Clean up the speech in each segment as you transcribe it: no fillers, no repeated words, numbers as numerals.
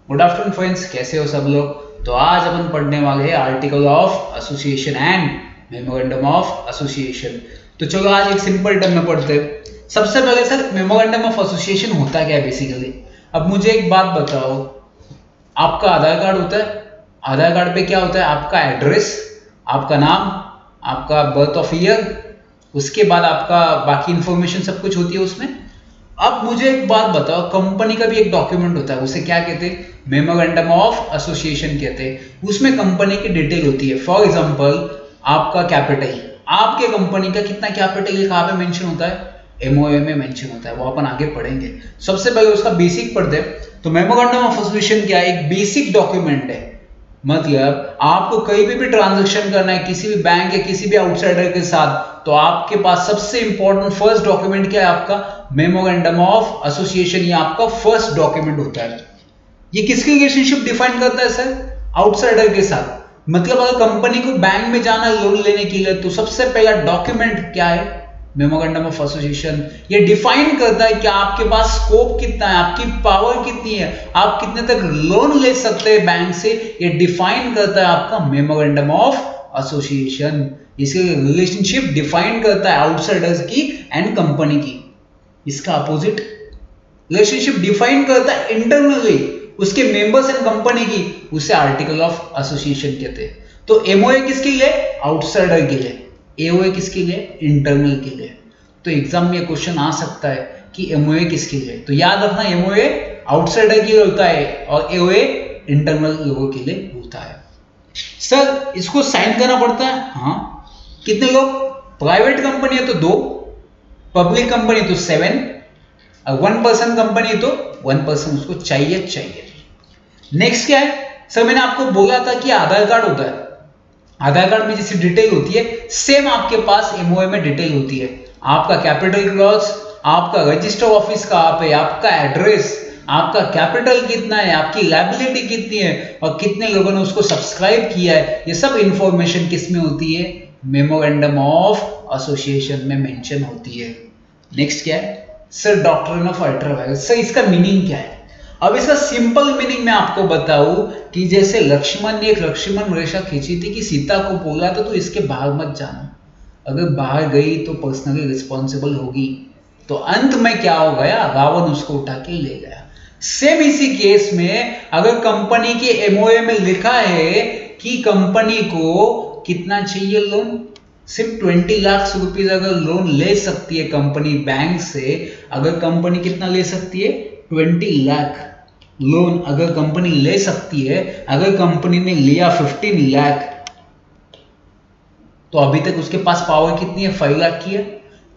Good afternoon friends, कैसे हो सब लोग। तो आज अपन पढ़ने वाले हैं article of association and memorandum of association. तो चलो आज एक सिंपल टर्म में पढ़ते हैं। सबसे पहले सर, मेमोरेंडम ऑफ एसोसिएशन होता क्या है बेसिकली। अब मुझे एक बात बताओ, आपका आधार कार्ड होता है, आधार कार्ड पे क्या होता है, आपका एड्रेस, आपका नाम, आपका बर्थ ऑफ ईयर, उसके बाद आपका बाकी इंफॉर्मेशन सब कुछ होती है उसमें। अब मुझे एक बात बताओ, कंपनी का भी एक डॉक्यूमेंट होता है, उसे क्या कहते हैं, मेमोरेंडम ऑफ एसोसिएशन कहते हैं। उसमें कंपनी की डिटेल होती है। फॉर एग्जांपल आपका कैपिटल, आपके कंपनी का कितना कैपिटल ये कहाँ पे मेंशन होता है, एमओए में मेंशन होता है, वो अपन आगे पढ़ेंगे। सबसे पहले उसका बेसिक पढ़ते हैं। तो मेमोरेंडम ऑफ एसोसिएशन क्या है, एक बेसिक डॉक्यूमेंट है। मतलब आपको कहीं भी ट्रांजैक्शन करना है किसी भी बैंक या किसी भी आउटसाइडर के साथ, तो आपके पास सबसे इंपॉर्टेंट फर्स्ट डॉक्यूमेंट क्या है, आपका मेमोरेंडम ऑफ एसोसिएशन। ये आपका फर्स्ट डॉक्यूमेंट होता है। ये किसकी रिलेशनशिप डिफाइन करता है सर, आउटसाइडर के साथ। मतलब अगर कंपनी को बैंक में जाना लोन लेने के लिए, तो सबसे पहला डॉक्यूमेंट क्या है, मेमोरेंडम ऑफ एसोसिएशन। ये डिफाइन करता है कि आपके पास स्कोप कितना है, आपकी पावर कितनी है, आप कितने तक लोन ले सकते हैं बैंक से। ये डिफाइन करता है आपका मेमोरेंडम ऑफ एसोसिएशन। इसकी रिलेशनशिप डिफाइन करता है आउटसाइडर्स की एंड कंपनी की। इसका अपोजिट रिलेशनशिप डिफाइन करता है इंटरनली उसके मेंबर्स एंड कंपनी की, उसे आर्टिकल ऑफ एसोसिएशन कहते हैं। तो एमओए किसके लिए, आउटसाइडर के लिए। एओए किसके लिए, इंटरनल के लिए। तो एग्जाम में क्वेश्चन आ सकता है कि एमओए किसके लिए। तो याद रखना, एमओए आउटसाइडर के लिए होता है और एओए इंटरनल लोगों के लिए होता है। सर इसको साइन करना पड़ता है, हाँ। कितने लोग, प्राइवेट कंपनी है तो 2, पब्लिक कंपनी तो 7, और 1 पर्सन कंपनी है तो 1 पर्सन उसको चाहिए। नेक्स्ट क्या है सर, मैंने आपको बोला था कि आधार कार्ड होता है। आधार कार्ड में जैसी डिटेल होती है, सेम आपके पास एमओए में डिटेल होती है। आपका कैपिटल क्लॉज, आपका रजिस्टर ऑफिस कहाँ पे, आपका एड्रेस, आपका कैपिटल कितना है, आपकी लायबिलिटी कितनी है, और कितने लोगों ने उसको सब्सक्राइब किया है, ये सब इंफॉर्मेशन किस में होती है, मेमोरेंडम ऑफ एसोसिएशन में मेंशन होती है। नेक्स्ट क्या है सर, डॉक्ट्रिन ऑफ अल्ट्रावायलेंस। सर इसका मीनिंग क्या है। अब इसका सिंपल मीनिंग मैं आपको बताऊं कि जैसे लक्ष्मण ने एक लक्ष्मण रेखा खींची थी कि सीता को बोला था तो इसके बाहर मत जाना, अगर बाहर गई तो पर्सनली रिस्पॉन्सिबल होगी। तो अंत में क्या हो गया, रावण उसको उठा के ले गया। सेम इसी केस में अगर कंपनी के एमओए में लिखा है कि कंपनी को कितना चाहिए लोन, सिर्फ 20 लाख रुपीज अगर लोन ले सकती है कंपनी बैंक से, अगर कंपनी कितना ले सकती है, 20 लाख लोन अगर कंपनी ले सकती है। अगर कंपनी ने लिया 15 लाख, तो अभी तक उसके पास पावर कितनी है, 5 लाख की है।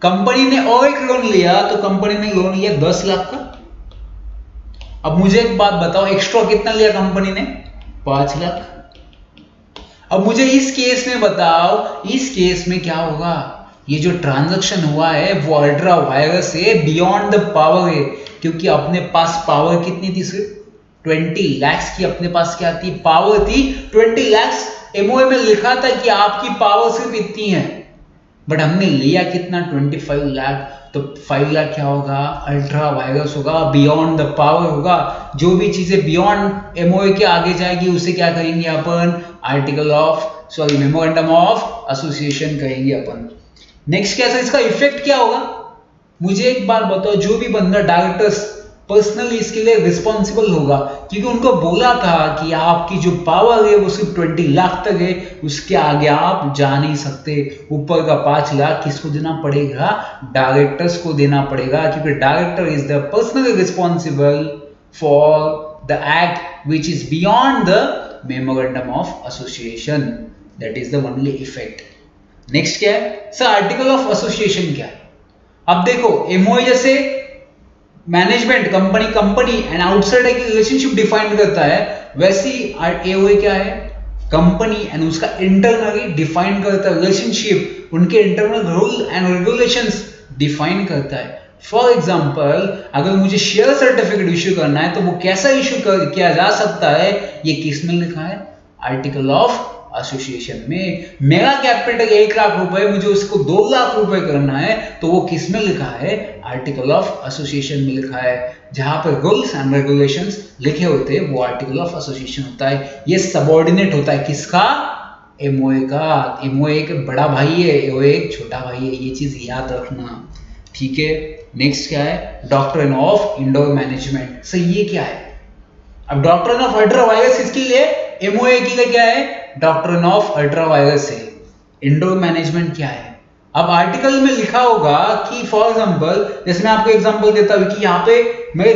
कंपनी ने और एक लोन लिया, तो कंपनी ने लोन लिया 10 लाख का। अब मुझे एक बात बताओ, एक्स्ट्रा कितना लिया कंपनी ने, 5 लाख। अब मुझे इस केस में बताओ, इस केस में क्या होगा, ये जो ट्रांजैक्शन हुआ है वो अल्ट्रा वायरस है, बियॉन्ड द पावर है, क्योंकि अपने पास पावर कितनी थी, सिर्फ 20 लाख की अपने पास क्या थी, पावर थी 20 लाख। एमओए में लिखा था कि आपकी पावर सिर्फ इतनी है, बट हमने लिया कितना, 25 लाख। तो 5 लाख क्या होगा, अल्ट्रा वायरस होगा, बियॉन्ड द पावर होगा। जो भी चीजें बियॉन्ड एमओए के आगे जाएगी उसे क्या कहेंगे अपन, article of memorandum of association कहेंगे अपन। नेक्स्ट क्या है, इसका इफेक्ट क्या होगा। मुझे एक बात बताओ, जो भी बंदा डायरेक्टर्स पर्सनली इसके लिए रिस्पॉन्सिबल होगा, क्योंकि उनको बोला था कि आपकी जो पावर है वो सिर्फ 20 लाख तक है, उसके आगे आप जा नहीं सकते। ऊपर का 5 लाख किसको देना पड़ेगा, डायरेक्टर्स को देना पड़ेगा, क्योंकि director is the personally responsible for the act which is beyond the memorandum of association. That is the only effect. Next क्या है सर, आर्टिकल ऑफ एसोसिएशन क्या है। अब देखो, एमओए जैसे मैनेजमेंट कंपनी एंड आउटसाइडर की रिलेशनशिप डिफाइन करता है, वैसी एओए क्या है, कंपनी एंड उसका इंटरनली डिफाइन करता है रिलेशनशिप, उनके internal rule and regulations define करता है। फॉर एग्जांपल अगर मुझे शेयर सर्टिफिकेट इश्यू करना है तो वो कैसा इश्यू किया जा सकता है, ये किस में लिखा है, आर्टिकल ऑफ एसोसिएशन में मेरा कैपिटल 1 लाख रुपए, मुझे उसको 2 लाख रुपए करना है, तो वो किस में लिखा है? आर्टिकल ऑफ एसोसिएशन में लिखा है। जहां पर रूल्स एंड रेगुलेशंस लिखे होते हैं वो आर्टिकल ऑफ एसोसिएशन होता है। ये सबऑर्डिनेट होता है किसका? एमओए का। एमओए एक बड़ा भाई है, एमओए एक छोटा भाई है, ये चीज याद रखना, ठीक है। नेक्स्ट क्या है? Doctrine of indoor management. सही, ये क्या है? अब डॉक्ट्रिन ऑफ अल्ट्रा वायरस किसके लिए? एमओए के लिए क्या है? डॉक्ट्रिन ऑफ अल्ट्रा वायरस है। इंडोर मैनेजमेंट क्या है? अब आर्टिकल में लिखा होगा कि फॉर एग्जांपल, जैसे मैं आपको एग्जांपल देता हूं कि यहाँ पे मेरे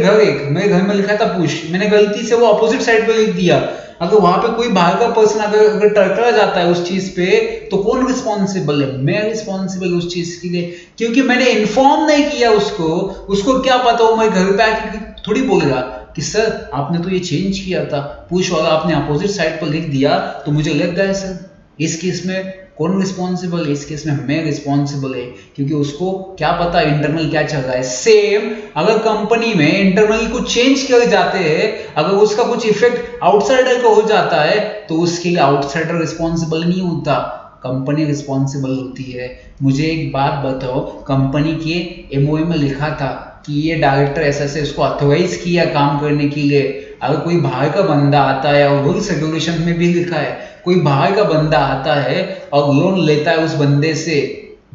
घर में लिखा था पुश, मैंने गलती से वो अपोजिट साइड पे लिख दिया। अगर वहां पे कोई बाहर का पर्सन अगर टकरा जाता है उस चीज पे, तो कौन रिस्पॉन्सिबल है? मैं रिस्पॉन्सिबल उस चीज के लिए, क्योंकि मैंने इन्फॉर्म नहीं किया उसको क्या पता वो मेरे घर पे आके थोड़ी बोलेगा कि सर आपने तो ये चेंज किया था, पुश वाला आपने अपोजिट साइड पर लिख दिया तो मुझे लग गया सर। इस केस में कौन रिस्पॉन्सिबल है? इस केस में मैं रिस्पॉन्सिबल है, क्योंकि उसको क्या पता इंटरनल क्या चल रहा है। सेम अगर कंपनी में इंटरनली कुछ चेंज कर जाते हैं, अगर उसका कुछ इफेक्ट आउटसाइडर को हो जाता है, तो उसके लिए आउटसाइडर रिस्पॉन्सिबल नहीं होता, कंपनी रिस्पॉन्सिबल होती है। मुझे एक बात बताओ, कंपनी के एमओए में लिखा था कि ये डायरेक्टर ऐसा से इसको ऑथोराइज किया काम करने के लिए। अगर कोई बाहर का बंदा आता है, और रूल्स रेगुलेशन में भी लिखा है, कोई बाहर का बंदा आता है और लोन लेता है उस बंदे से,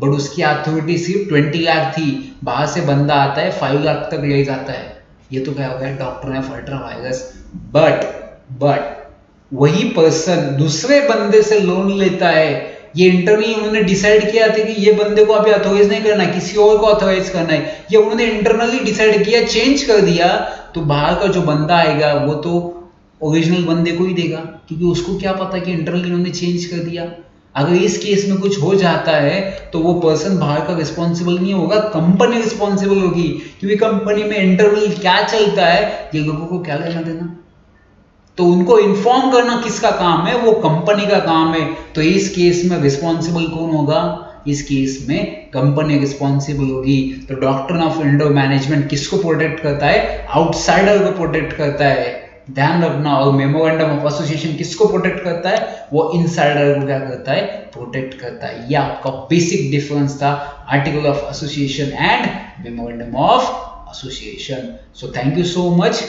बट उसकी अथॉरिटी सिर्फ 20 लाख थी, बाहर से बंदा आता है 5 लाख तक ले जाता है, ये तो क्या हो गया? Doctrine of ultra vires. But वही पर्सन दूसरे बंदे से लोन लेता है, ये इंटरनली उन्होंने डिसाइड किया था कि ये बंदे को अभी ऑथोराइज नहीं करना है, किसी और को ऑथोराइज करना है, ये उन्होंने इंटरनली डिसाइड किया, चेंज कर दिया, तो बाहर का जो बंदा आएगा वो तो ओरिजिनल बंदे को ही देगा, क्योंकि उसको क्या पता कि इंटरनली उन्होंने चेंज कर दिया। अगर इस केस में कुछ हो जाता है तो वो पर्सन बाहर का रिस्पॉन्सिबल नहीं होगा, कंपनी रिस्पॉन्सिबल होगी, क्योंकि कंपनी में इंटरनली क्या चलता है ये लोगों को क्या लेना देना। तो उनको इन्फॉर्म करना किसका काम है? वो कंपनी का काम है। तो इस केस में रिस्पॉन्सिबल कौन होगा? इस केस में कंपनी रिस्पॉन्सिबल होगी। तो डॉक्ट्रिन ऑफ इंडोर मैनेजमेंट किसको प्रोटेक्ट करता है? आउटसाइडर को प्रोटेक्ट करता है, ध्यान रखना। और मेमोरेंडम ऑफ एसोसिएशन किसको प्रोटेक्ट करता है? वो इनसाइडर को क्या करता है? प्रोटेक्ट करता है। ये आपका बेसिक डिफरेंस था article of association and memorandum of association. So thank you so much.